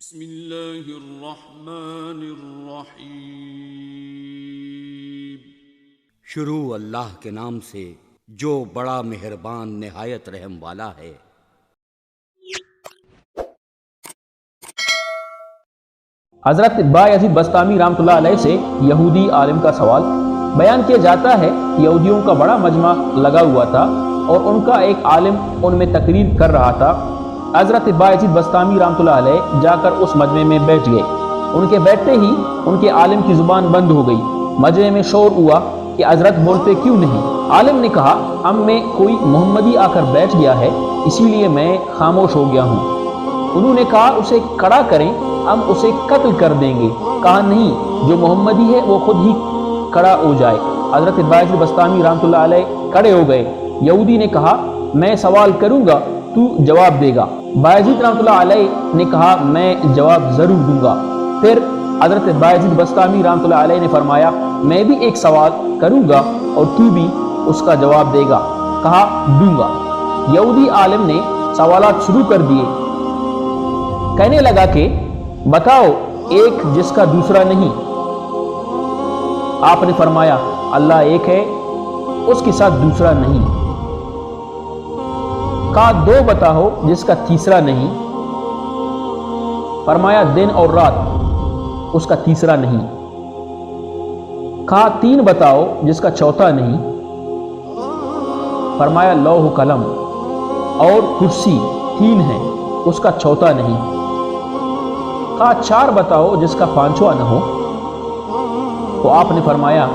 بسم اللہ الرحمن الرحیم۔ شروع اللہ کے نام سے جو بڑا مہربان نہایت رحم والا ہے۔ حضرت بایزید بسطامی رحمۃ اللہ علیہ سے یہودی عالم کا سوال بیان کیا جاتا ہے۔ یہودیوں کا بڑا مجمع لگا ہوا تھا اور ان کا ایک عالم ان میں تقریر کر رہا تھا۔ حضرت بایزید بسطامی رحمۃ اللہ علیہ جا کر اس مجمع میں بیٹھ گئے۔ ان کے بیٹھتے ہی ان کے عالم کی زبان بند ہو گئی۔ مجمع میں شور ہوا کہ حضرت بولتے کیوں نہیں؟ عالم نے کہا ہم میں کوئی محمدی آ کر بیٹھ گیا ہے، اسی لیے میں خاموش ہو گیا ہوں۔ انہوں نے کہا اسے کھڑا کریں، ہم اسے قتل کر دیں گے۔ کہا نہیں، جو محمدی ہے وہ خود ہی کھڑا ہو جائے۔ حضرت بایزید بسطامی رحمۃ اللہ علیہ کھڑے ہو گئے۔ یہودی نے کہا میں سوال کروں گا، تو جواب دے گا۔ بایزید رحمۃ اللہ علیہ نے کہا میں جواب ضرور دوں گا۔ پھر حضرت بایزید بسطامی رحمۃ اللہ علیہ نے فرمایا میں بھی ایک سوال کروں گا اور تو بھی اس کا جواب دے گا۔ کہا دوں گا۔ یہودی عالم نے سوالات شروع کر دیے۔ کہنے لگا کہ بتاؤ ایک جس کا دوسرا نہیں۔ آپ نے فرمایا اللہ ایک ہے، اس کے ساتھ دوسرا نہیں۔ کہا دو بتاؤ جس کا تیسرا نہیں۔ فرمایا دن اور رات، اس کا تیسرا نہیں۔ کہا تین بتاؤ جس کا چوتھا نہیں۔ فرمایا لوح و قلم اور کرسی تین ہیں، اس کا چوتھا نہیں۔ کہا چار بتاؤ جس کا پانچواں نہ ہو۔ تو آپ نے فرمایا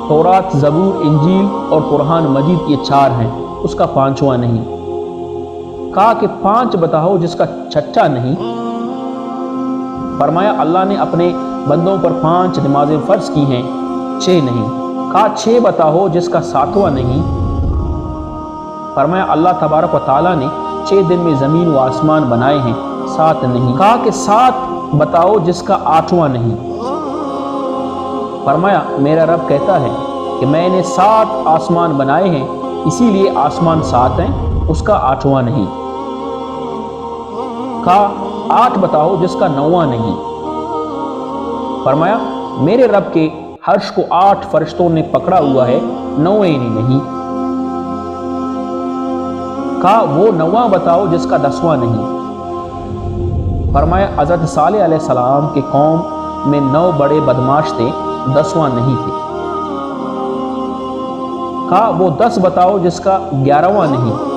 تورات، زبور، انجیل اور قرآن مجید یہ چار ہیں، اس کا پانچواں نہیں۔ کہا کہ پانچ بتاؤ جس کا چھٹا نہیں۔ فرمایا اللہ نے اپنے بندوں پر 5 نمازیں فرض کی ہیں، 6 نہیں۔ کہا 6 بتاؤ جس کا 7واں نہیں۔ فرمایا اللہ تبارک و تعالیٰ نے 6 دن میں زمین و آسمان بنائے ہیں، 7 نہیں۔ کہا کہ 7 بتاؤ جس کا 8واں نہیں۔ فرمایا میرا رب کہتا ہے کہ میں نے 7 آسمان بنائے ہیں، اسی لیے آسمان 7 ہیں، اس کا 8واں نہیں۔ کہا 8 بتاؤ جس کا 9واں نہیں۔ فرمایا میرے رب کے عرش کو 8 فرشتوں نے پکڑا ہوا ہے، 9ویں نہیں۔ کہا وہ 9واں بتاؤ جس کا 10واں نہیں۔ فرمایا حضرت صالح علیہ السلام کے قوم میں 9 بڑے بدماش تھے، 10واں نہیں تھے۔ کہا وہ 10 بتاؤ جس کا 11واں نہیں۔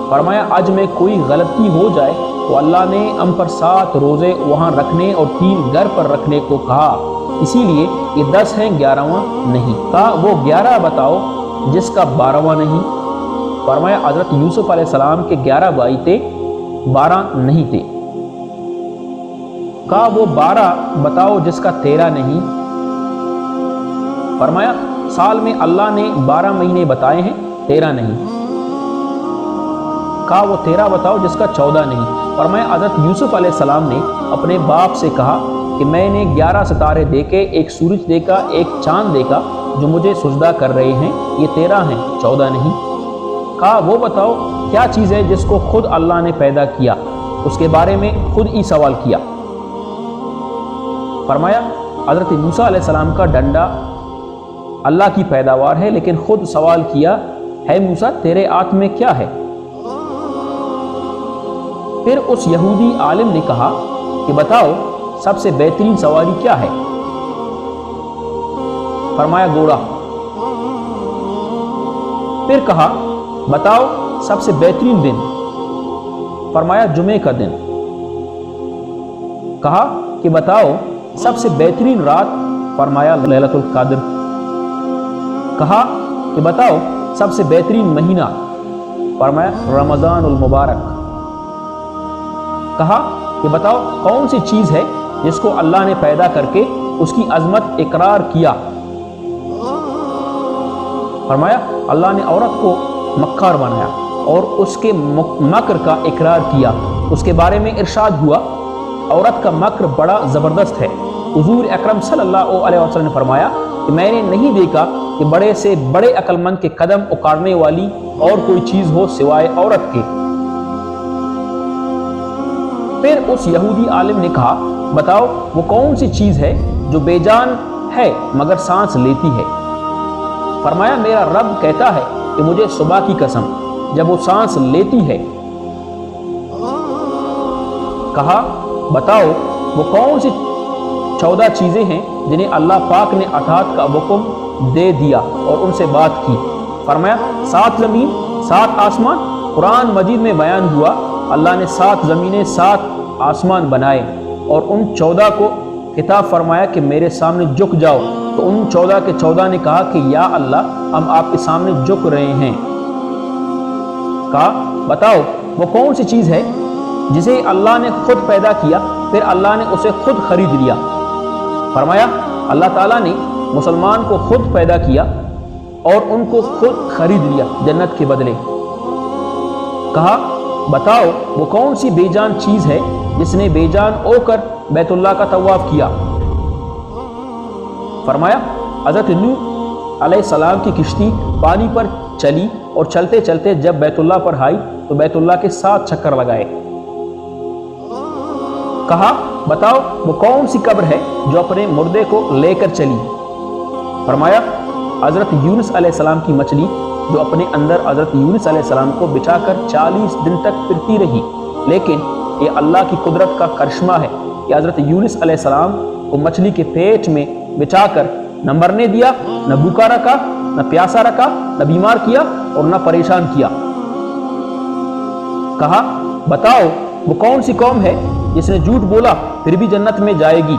فرمایا آج میں کوئی غلطی ہو جائے تو اللہ نے ہم پر 7 روزے وہاں رکھنے اور 3 گھر پر رکھنے کو کہا، اسی لیے یہ 10 ہیں، 11واں نہیں۔ کہا وہ 11 بتاؤ جس کا 12واں نہیں۔ فرمایا حضرت یوسف علیہ السلام کے 11 بھائی تھے، 12 نہیں تھے۔ کہا وہ 12 بتاؤ جس کا 13 نہیں۔ فرمایا سال میں اللہ نے 12 مہینے بتائے ہیں، 13 نہیں۔ کہا وہ 13 بتاؤ جس کا 14 نہیں۔ فرمایا حضرت یوسف علیہ السلام نے اپنے باپ سے کہا کہ میں نے 11 ستارے دیکھے، ایک سورج دیکھا، ایک چاند دیکھا جو مجھے سجدہ کر رہے ہیں، یہ 13 ہیں، 14 نہیں۔ کہا وہ بتاؤ کیا چیز ہے جس کو خود اللہ نے پیدا کیا، اس کے بارے میں خود ہی سوال کیا۔ فرمایا حضرت موسیٰ علیہ السلام کا ڈنڈا اللہ کی پیداوار ہے، لیکن خود سوال کیا ہے موسیٰ تیرے ہاتھ میں کیا ہے؟ پھر اس یہودی عالم نے کہا کہ بتاؤ سب سے بہترین سواری کیا ہے؟ فرمایا گھوڑا۔ پھر کہا بتاؤ سب سے بہترین دن؟ فرمایا جمعے کا دن۔ کہا کہ بتاؤ سب سے بہترین رات؟ فرمایا لیلۃ القدر۔ کہا کہ بتاؤ سب سے بہترین مہینہ؟ فرمایا رمضان المبارک۔ کہا کہ بتاؤ کون سی چیز ہے جس کو اللہ نے پیدا کر کے اس کی عظمت اقرار کیا؟ فرمایا اللہ نے عورت کو مکار بنایا اور اس کے مکر کا اقرار کیا۔ اس کے بارے میں ارشاد ہوا عورت کا مکر بڑا زبردست ہے۔ حضور اکرم صلی اللہ علیہ وسلم نے فرمایا کہ میں نے نہیں دیکھا کہ بڑے سے بڑے عقل مند کے قدم اکاڑنے والی اور کوئی چیز ہو سوائے عورت کے۔ پھر اس یہودی عالم نے کہا بتاؤ وہ کون سی چیز ہے جو بے جان ہے مگر سانس لیتی ہے؟ فرمایا میرا رب کہتا ہے کہ مجھے صبح کی قسم جب وہ سانس لیتی ہے۔ کہا بتاؤ وہ کون سی 14 چیزیں ہیں جنہیں اللہ پاک نے اطاعت کا حکم دے دیا اور ان سے بات کی؟ فرمایا 7 زمین 7 آسمان۔ قرآن مجید میں بیان ہوا اللہ نے 7 زمینیں 7 آسمان بنائے اور ان 14 کو خطاب فرمایا کہ میرے سامنے جھک جاؤ، تو ان 14 کے 14 نے کہا کہ یا اللہ ہم آپ کے سامنے جھک رہے ہیں۔ کہا بتاؤ وہ کون سی چیز ہے جسے اللہ نے خود پیدا کیا پھر اللہ نے اسے خود خرید لیا؟ فرمایا اللہ تعالیٰ نے مسلمان کو خود پیدا کیا اور ان کو خود خرید لیا جنت کے بدلے۔ کہا بتاؤ وہ کون سی بے جان چیز ہے جس نے بے جان ہو کر بیت اللہ کا طواف کیا؟ فرمایا حضرت نوح علیہ السلام کی کشتی پانی پر چلی اور چلتے چلتے جب بیت اللہ پر آئی تو بیت اللہ کے 7 چکر لگائے۔ کہا بتاؤ وہ کون سی قبر ہے جو اپنے مردے کو لے کر چلی؟ فرمایا حضرت یونس علیہ السلام کی مچھلی جو اپنے اندر حضرت یونس علیہ السلام کو بچا کر 40 دن تک پھرتی رہی، لیکن یہ اللہ کی قدرت کا کرشمہ ہے کہ حضرت یونس علیہ السلام کو مچھلی کے پیٹ میں بچا کر نہ مرنے دیا، نہ بھوکا رکھا، نہ پیاسا رکھا، نہ بیمار کیا اور نہ پریشان کیا۔ کہا بتاؤ وہ کون سی قوم ہے جس نے جھوٹ بولا پھر بھی جنت میں جائے گی؟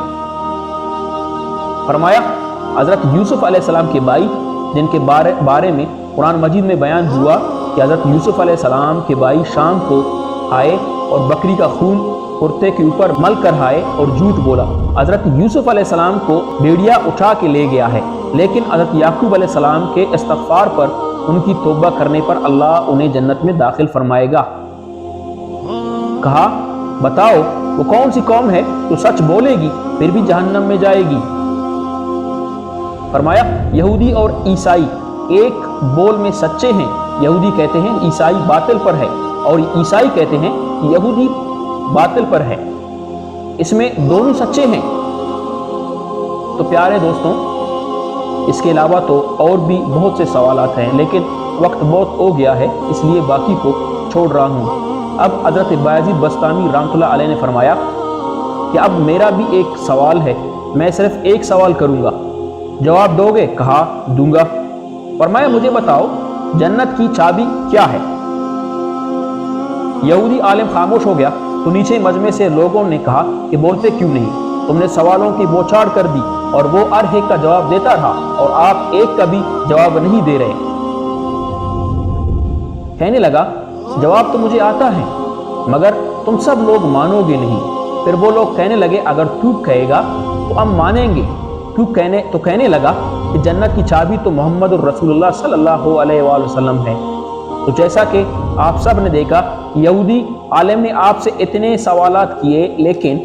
فرمایا حضرت یوسف علیہ السلام کے بھائی جن کے بارے میں قرآن مجید میں بیان ہوا کہ حضرت یوسف علیہ السلام کے بھائی شام کو آئے اور بکری کا خون کرتے کے اوپر مل کر آئے اور جھوٹ بولا۔ حضرت یوسف علیہ السلام کو بھیڑیا اٹھا کے لے گیا ہے، لیکن حضرت یعقوب علیہ السلام کے استغفار پر ان کی توبہ کرنے پر اللہ انہیں جنت میں داخل فرمائے گا۔ کہا بتاؤ وہ کون سی قوم ہے جو سچ بولے گی پھر بھی جہنم میں جائے گی؟ فرمایا یہودی اور عیسائی ایک بول میں سچے ہیں، یہودی کہتے ہیں عیسائی باطل پر ہے اور عیسائی کہتے ہیں یہودی باطل پر ہے، اس میں دونوں سچے ہیں۔ تو پیارے دوستوں اس کے علاوہ تو اور بھی بہت سے سوالات ہیں، لیکن وقت بہت ہو گیا ہے اس لیے باقی کو چھوڑ رہا ہوں۔ اب حضرت بایزید بسطامی رحمۃ اللہ علیہ نے فرمایا کہ اب میرا بھی ایک سوال ہے، میں صرف ایک سوال کروں گا، جواب دو گے؟ کہا دوں گا۔ فرمایا مجھے بتاؤ جنت کی چابی کیا ہے؟ یہودی عالم خاموش ہو گیا تو نیچے مجمع سے لوگوں نے کہا کہ بولتے کیوں نہیں؟ تم نے سوالوں کی بوچھاڑ کر دی اور وہ ہر ایک کا جواب دیتا رہا اور آپ ایک کا بھی جواب نہیں دے رہے۔ کہنے لگا جواب تو مجھے آتا ہے مگر تم سب لوگ مانو گے نہیں۔ پھر وہ لوگ کہنے لگے اگر تو کہے گا تو ہم مانیں گے۔ تو کہنے لگا کہ جنت کی چابی تو محمد الرسول اللہ صلی اللہ علیہ وآلہ وسلم ہے۔ تو جیسا کہ آپ سب نے دیکھا یہودی عالم نے آپ سے اتنے سوالات کیے لیکن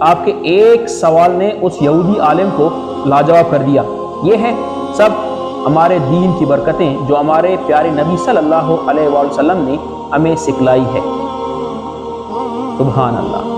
آپ کے ایک سوال نے اس یہودی عالم کو لاجواب کر دیا۔ یہ ہے سب ہمارے دین کی برکتیں جو ہمارے پیارے نبی صلی اللہ علیہ وآلہ وسلم نے ہمیں سکھلائی ہے۔ سبحان اللہ۔